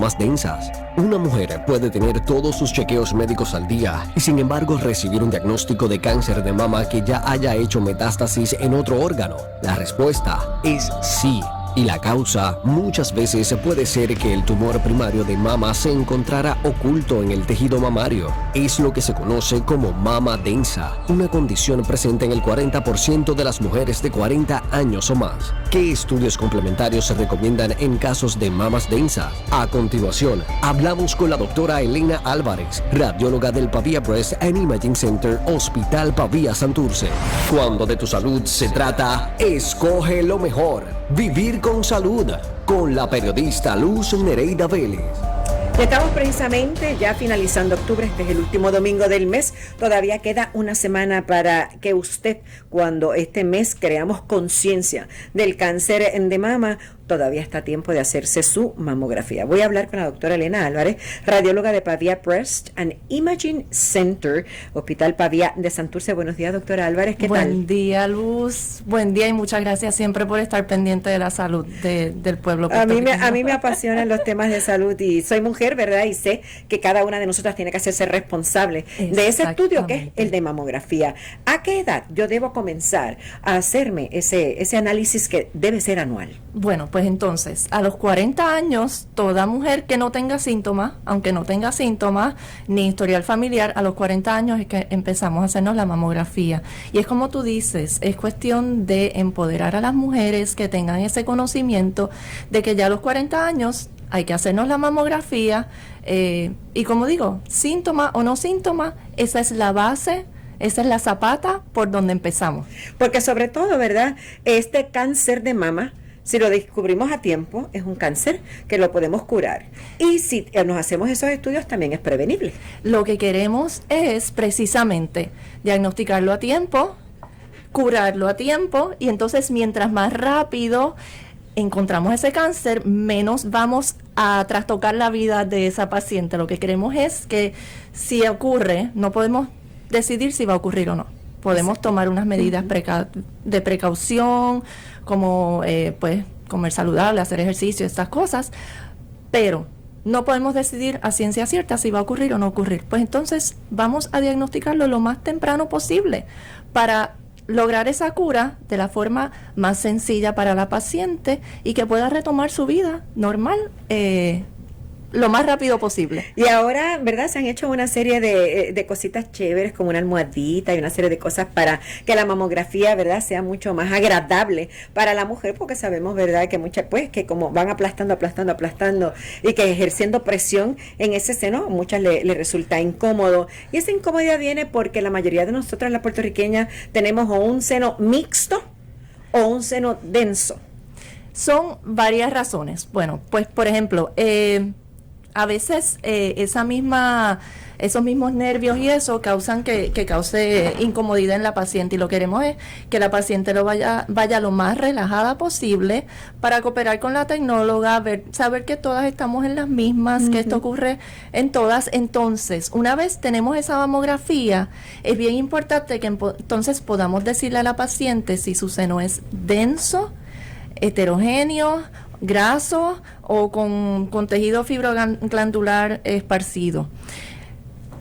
mamas densas. Una mujer puede tener todos sus chequeos médicos al día y sin embargo recibir un diagnóstico de cáncer de mama que ya haya hecho metástasis en otro órgano. La respuesta es sí. Y la causa muchas veces puede ser que el tumor primario de mama se encontrara oculto en el tejido mamario. Es lo que se conoce como mama densa, una condición presente en el 40% de las mujeres de 40 años o más. ¿Qué estudios complementarios se recomiendan en casos de mamas densas? A continuación, hablamos con la doctora Elena Álvarez, radióloga del Pavia Breast and Imaging Center, Hospital Pavia Santurce. Cuando de tu salud se trata, escoge lo mejor. Vivir con salud, con la periodista Luz Nereida Vélez. Estamos precisamente ya finalizando octubre, este es el último domingo del mes. Todavía queda una semana para que usted, cuando este mes creamos conciencia del cáncer de mama, todavía está a tiempo de hacerse su mamografía. Voy a hablar con la doctora Elena Álvarez, radióloga de Pavia Breast and Imaging Center, Hospital Pavia de Santurce. Buenos días, doctora Álvarez, ¿qué tal? Buen día, Luz. Buen día y muchas gracias siempre por estar pendiente de la salud del pueblo puertorriqueño. A mí me apasionan los temas de salud y soy mujer, ¿verdad? Y sé que cada una de nosotras tiene que hacerse responsable de ese estudio que es el de mamografía. ¿A qué edad yo debo comenzar a hacerme ese análisis que debe ser anual? Bueno, pues entonces, a los 40 años, toda mujer que no tenga síntomas, aunque no tenga síntomas, ni historial familiar, a los 40 años es que empezamos a hacernos la mamografía. Y es como tú dices, es cuestión de empoderar a las mujeres que tengan ese conocimiento de que ya a los 40 años hay que hacernos la mamografía. Y como digo, síntoma o no síntoma, esa es la base. Esa es la zapata por donde empezamos. Porque sobre todo, ¿verdad? Este cáncer de mama, si lo descubrimos a tiempo, es un cáncer que lo podemos curar. Y si nos hacemos esos estudios, también es prevenible. Lo que queremos es precisamente diagnosticarlo a tiempo, curarlo a tiempo, y entonces mientras más rápido encontramos ese cáncer, menos vamos a trastocar la vida de esa paciente. Lo que queremos es que si ocurre, no podemos decidir si va a ocurrir o no. Podemos tomar unas medidas de precaución, como pues comer saludable, hacer ejercicio, estas cosas, pero no podemos decidir a ciencia cierta si va a ocurrir o no ocurrir. Pues entonces vamos a diagnosticarlo lo más temprano posible para lograr esa cura de la forma más sencilla para la paciente y que pueda retomar su vida normal lo más rápido posible. Y ahora, ¿verdad? Se han hecho una serie de cositas chéveres, como una almohadita y una serie de cosas para que la mamografía, ¿verdad?, sea mucho más agradable para la mujer, porque sabemos, ¿verdad?, que muchas, pues, que como van aplastando y que ejerciendo presión en ese seno, muchas le resulta incómodo. Y esa incomodidad viene porque la mayoría de nosotras, las puertorriqueñas, tenemos o un seno mixto o un seno denso. Son varias razones. Bueno, pues, por ejemplo, a veces esos mismos nervios y eso causan que cause incomodidad en la paciente, y lo que queremos es que la paciente vaya lo más relajada posible para cooperar con la tecnóloga, saber que todas estamos en las mismas, que esto ocurre en todas. Entonces, una vez tenemos esa mamografía, es bien importante que entonces podamos decirle a la paciente si su seno es denso, heterogéneo, graso o con tejido fibroglandular esparcido.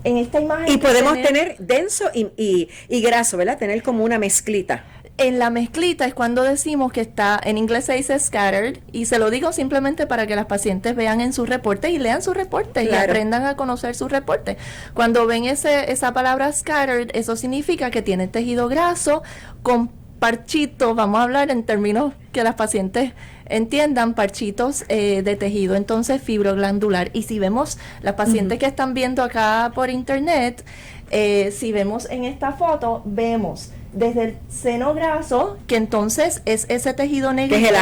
En esta imagen y podemos tener denso y graso, ¿verdad? Tener como una mezclita. En la mezclita es cuando decimos que está, en inglés se dice scattered, y se lo digo simplemente para que las pacientes vean en su reporte y lean su reporte, claro, y aprendan a conocer su reporte. Cuando ven esa palabra scattered, eso significa que tiene tejido graso con parchitos, vamos a hablar en términos que las pacientes entiendan, parchitos de tejido, entonces fibroglandular. Y si vemos las pacientes que están viendo acá por internet, si vemos en esta foto, vemos desde el seno graso, que entonces es ese tejido negro, que es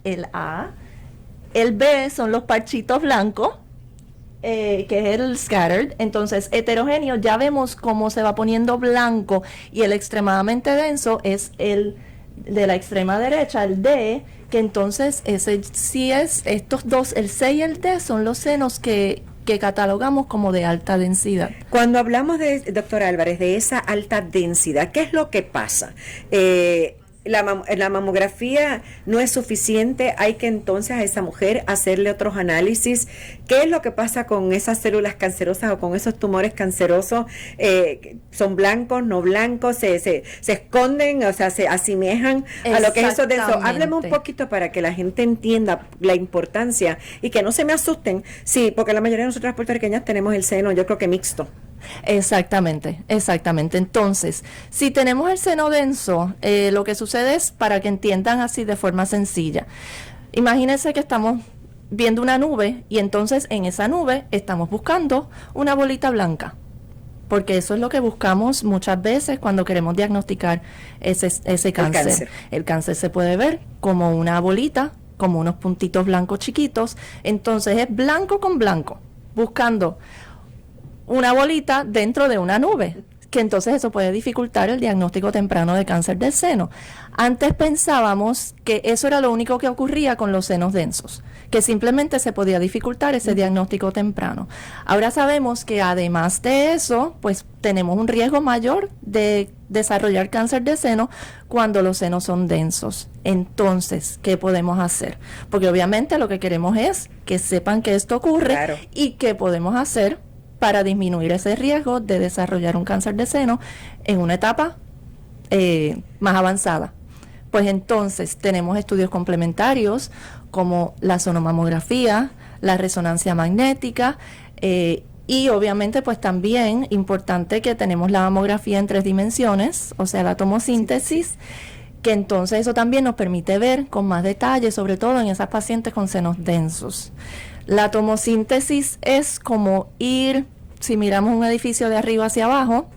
el A, el B son los parchitos blancos, que es el scattered. Entonces heterogéneo, ya vemos cómo se va poniendo blanco, y el extremadamente denso es el de la extrema derecha, el D, que entonces ese sí es, estos dos, el C y el D, son los senos que catalogamos como de alta densidad. Cuando hablamos doctora Álvarez, de esa alta densidad, ¿qué es lo que pasa? la mamografía no es suficiente, hay que entonces a esa mujer hacerle otros análisis. ¿Qué es lo que pasa con esas células cancerosas o con esos tumores cancerosos? ¿Son blancos, no blancos? ¿Se esconden, o sea, se asemejan a lo que es eso denso? Hábleme un poquito para que la gente entienda la importancia y que no se me asusten. Sí, porque la mayoría de nosotras puertorriqueñas tenemos el seno, yo creo que mixto. Exactamente. Entonces, si tenemos el seno denso, lo que sucede es, para que entiendan así de forma sencilla, imagínense que estamos viendo una nube y entonces en esa nube estamos buscando una bolita blanca, porque eso es lo que buscamos muchas veces cuando queremos diagnosticar ese cáncer. El cáncer se puede ver como una bolita, como unos puntitos blancos chiquitos, entonces es blanco con blanco, buscando una bolita dentro de una nube, que entonces eso puede dificultar el diagnóstico temprano de cáncer del seno. Antes pensábamos que eso era lo único que ocurría con los senos densos, que simplemente se podía dificultar ese diagnóstico temprano. Ahora sabemos que además de eso, pues tenemos un riesgo mayor de desarrollar cáncer de seno cuando los senos son densos. Entonces, ¿qué podemos hacer? Porque obviamente lo que queremos es que sepan que esto ocurre. Claro. Y qué podemos hacer para disminuir ese riesgo de desarrollar un cáncer de seno en una etapa más avanzada. Pues entonces tenemos estudios complementarios como la sonomamografía, la resonancia magnética y obviamente pues también importante que tenemos la mamografía en 3 dimensiones, o sea la tomosíntesis, que entonces eso también nos permite ver con más detalle, sobre todo en esas pacientes con senos densos. La tomosíntesis es como ir, si miramos un edificio de arriba hacia abajo,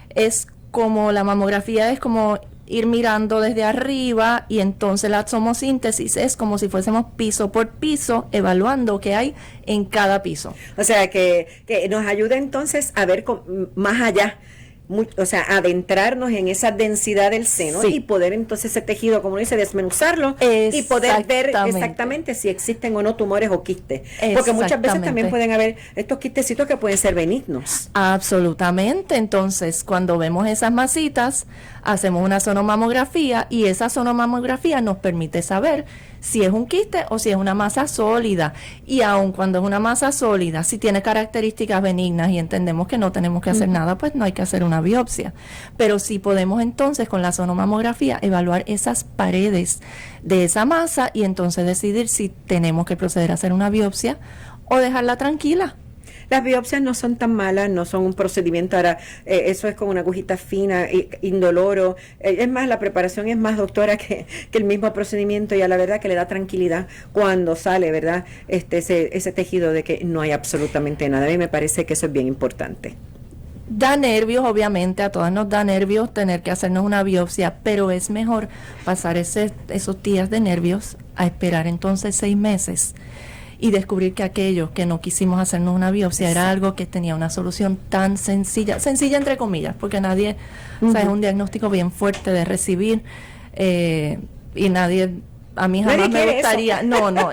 es como la mamografía es como ir mirando desde arriba, y entonces la tomosíntesis es como si fuésemos piso por piso evaluando qué hay en cada piso. O sea que nos ayuda entonces a ver más allá. O sea, adentrarnos en esa densidad del seno, sí, y poder entonces ese tejido, como uno dice, desmenuzarlo y poder ver exactamente si existen o no tumores o quistes. Porque muchas veces también pueden haber estos quistecitos que pueden ser benignos. Absolutamente. Entonces, cuando vemos esas masitas, hacemos una sonomamografía y esa sonomamografía nos permite saber si es un quiste o si es una masa sólida. Y aun cuando es una masa sólida, si tiene características benignas y entendemos que no tenemos que hacer nada, pues no hay que hacer una biopsia. Pero sí podemos entonces con la sonomamografía evaluar esas paredes de esa masa y entonces decidir si tenemos que proceder a hacer una biopsia o dejarla tranquila. Las biopsias no son tan malas, no son un procedimiento, ahora eso es con una agujita fina, indoloro, es más, la preparación es más, doctora, que el mismo procedimiento, y a la verdad que le da tranquilidad cuando sale, ¿verdad? Ese tejido de que no hay absolutamente nada. A mí me parece que eso es bien importante. Da nervios, obviamente, a todas nos da nervios tener que hacernos una biopsia, pero es mejor pasar esos días de nervios a esperar entonces 6 meses y descubrir que aquello que no quisimos hacernos una biopsia era algo que tenía una solución tan sencilla entre comillas, porque nadie, o sea, es un diagnóstico bien fuerte de recibir y nadie, a mí jamás me gustaría,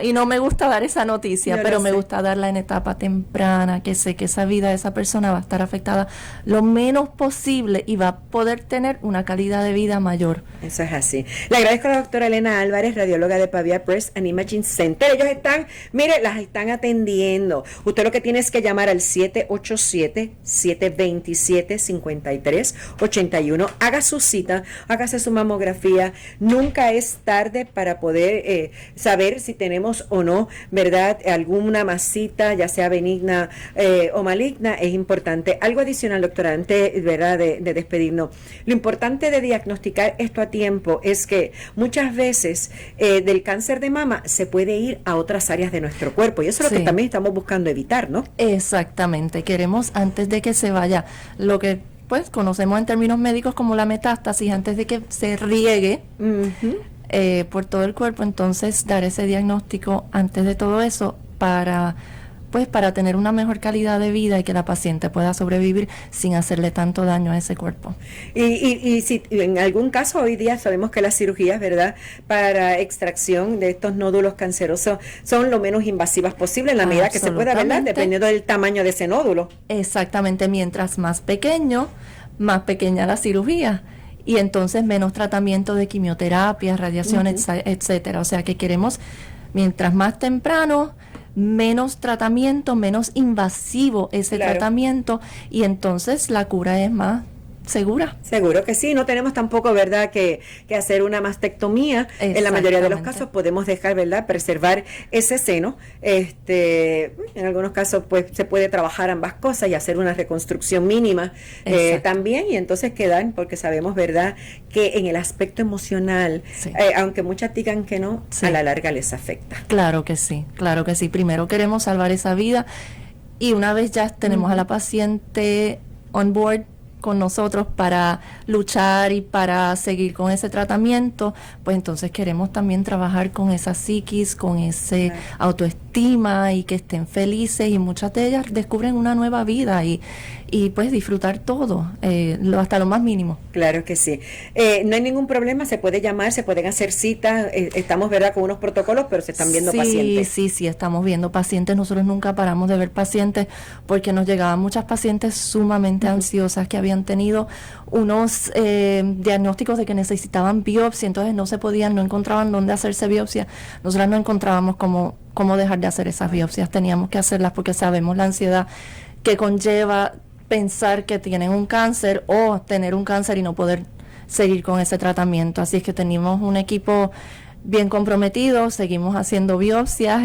y no me gusta dar esa noticia, pero me gusta darla en etapa temprana, que sé que esa vida de esa persona va a estar afectada lo menos posible y va a poder tener una calidad de vida mayor. Eso es así. Le agradezco a la doctora Elena Álvarez, radióloga de Pavia Breast and Imaging Center. Ellos están, las están atendiendo. Usted lo que tiene es que llamar al 787-727-5381. Haga su cita, hágase su mamografía. Nunca es tarde para poder saber si tenemos o no, ¿verdad?, alguna masita, ya sea benigna o maligna. Es importante. Algo adicional, doctora, antes, ¿verdad?, de despedirnos. Lo importante de diagnosticar esto a tiempo es que muchas veces del cáncer de mama se puede ir a otras áreas de nuestro cuerpo, y eso es lo que también estamos buscando evitar, ¿no? Exactamente. Queremos, antes de que se vaya lo que pues conocemos en términos médicos como la metástasis, antes de que se riegue por todo el cuerpo, entonces dar ese diagnóstico antes de todo eso para tener una mejor calidad de vida y que la paciente pueda sobrevivir sin hacerle tanto daño a ese cuerpo. Y si en algún caso hoy día sabemos que las cirugías, ¿verdad?, para extracción de estos nódulos cancerosos son lo menos invasivas posible en la medida que se pueda, ¿verdad?, dependiendo del tamaño de ese nódulo. Exactamente, mientras más pequeña la cirugía. y entonces menos tratamiento de quimioterapia, radiación, etcétera. O sea que queremos, mientras más temprano, menos tratamiento, menos invasivo ese tratamiento, y entonces la cura es más segura. Seguro que sí, no tenemos tampoco, ¿verdad?, que hacer una mastectomía. En la mayoría de los casos podemos dejar, ¿verdad?, preservar ese seno. En algunos casos, pues, se puede trabajar ambas cosas y hacer una reconstrucción mínima también, y entonces quedan, porque sabemos, ¿verdad?, que en el aspecto emocional, aunque muchas digan que no, a la larga les afecta. Claro que sí, claro que sí. Primero queremos salvar esa vida, y una vez ya tenemos a la paciente on board con nosotros para luchar y para seguir con ese tratamiento, pues entonces queremos también trabajar con esa psiquis, con ese autoestima, y que estén felices, y muchas de ellas descubren una nueva vida y pues disfrutar todo, hasta lo más mínimo. Claro que sí. No hay ningún problema, se puede llamar, se pueden hacer citas, estamos, ¿verdad?, con unos protocolos, pero se están viendo pacientes. Sí, estamos viendo pacientes. Nosotros nunca paramos de ver pacientes, porque nos llegaban muchas pacientes sumamente ansiosas que habían tenido unos diagnósticos de que necesitaban biopsia, entonces no encontraban dónde hacerse biopsia. Nosotras no encontrábamos cómo dejar de hacer esas biopsias, teníamos que hacerlas porque sabemos la ansiedad que conlleva pensar que tienen un cáncer o tener un cáncer y no poder seguir con ese tratamiento. Así es que tenemos un equipo bien comprometido, seguimos haciendo biopsias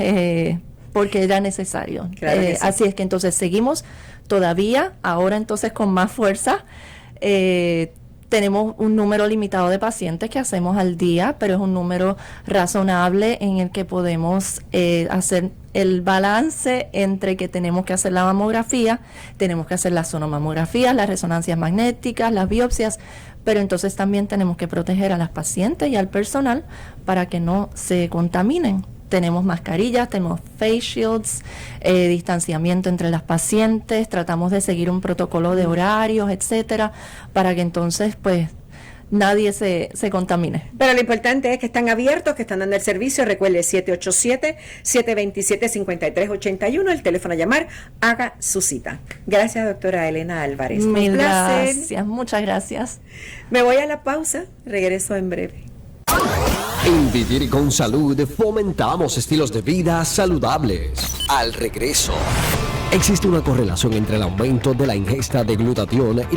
porque era necesario. Claro que sí. Así es que entonces seguimos todavía, ahora entonces con más fuerza. Tenemos un número limitado de pacientes que hacemos al día, pero es un número razonable en el que podemos hacer el balance entre que tenemos que hacer la mamografía, tenemos que hacer la sonomamografía, las resonancias magnéticas, las biopsias, pero entonces también tenemos que proteger a las pacientes y al personal para que no se contaminen. Tenemos mascarillas, tenemos face shields, distanciamiento entre las pacientes, tratamos de seguir un protocolo de horarios, etcétera, para que entonces pues nadie se contamine. Pero lo importante es que están abiertos, que están dando el servicio. Recuerde, 787-727-5381, el teléfono a llamar, haga su cita. Gracias, doctora Elena Álvarez. Mil gracias, muchas gracias. Me voy a la pausa, regreso en breve. En Vivir con Salud fomentamos estilos de vida saludables. Al regreso, existe una correlación entre el aumento de la ingesta de glutatión y